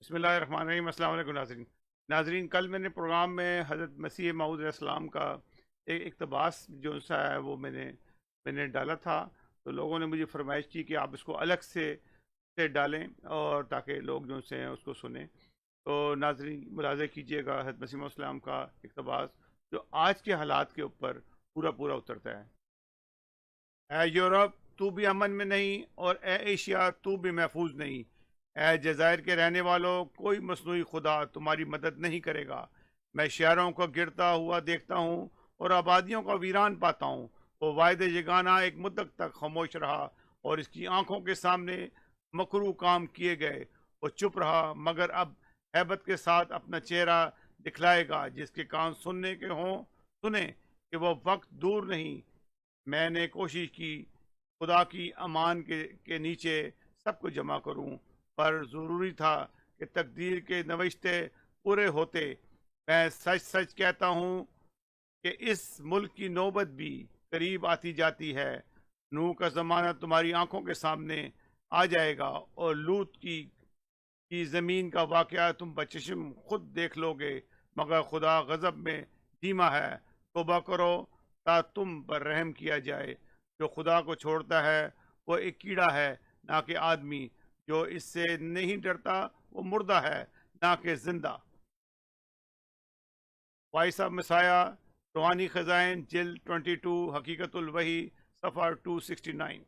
بسم اللہ الرحمن الرحیم۔ السلام علیکم ناظرین، کل میں نے پروگرام میں حضرت مسیح موعود علیہ السلام کا ایک اقتباس جو سا ہے وہ میں نے ڈالا تھا، تو لوگوں نے مجھے فرمائش کی کہ آپ اس کو الگ سے ڈالیں اور تاکہ لوگ جو سے ہیں اس کو سنیں۔ تو ناظرین ملاحظہ کیجئے گا حضرت مسیح موعود علیہ السلام کا اقتباس جو آج کے حالات کے اوپر پورا اترتا ہے۔ اے یورپ تو بھی امن میں نہیں، اور اے ایشیا تو بھی محفوظ نہیں۔ اے جزائر کے رہنے والوں، کوئی مصنوعی خدا تمہاری مدد نہیں کرے گا۔ میں شہروں کو گرتا ہوا دیکھتا ہوں اور آبادیوں کو ویران پاتا ہوں۔ وہ واحد یگانہ ایک مدت تک خاموش رہا اور اس کی آنکھوں کے سامنے مکروہ کام کیے گئے۔ وہ چپ رہا، مگر اب ہیبت کے ساتھ اپنا چہرہ دکھلائے گا۔ جس کے کان سننے کے ہوں سنیں کہ وہ وقت دور نہیں۔ میں نے کوشش کی خدا کی امان کے نیچے سب کو جمع کروں، پر ضروری تھا کہ تقدیر کے نوشتے پورے ہوتے۔ میں سچ سچ کہتا ہوں کہ اس ملک کی نوبت بھی قریب آتی جاتی ہے۔ نوح کا زمانہ تمہاری آنکھوں کے سامنے آ جائے گا، اور لوط کی زمین کا واقعہ تم بچشم خود دیکھ لو گے، مگر خدا غضب میں دھیما ہے۔ توبہ کرو تا تم پر رحم کیا جائے۔ جو خدا کو چھوڑتا ہے وہ ایک کیڑا ہے، نہ کہ آدمی۔ جو اس سے نہیں ڈرتا وہ مردہ ہے، نہ کہ زندہ۔ وائس آف مسایہ، روحانی خزائن، جلد 22، حقیقت الوحی، صفحہ 269۔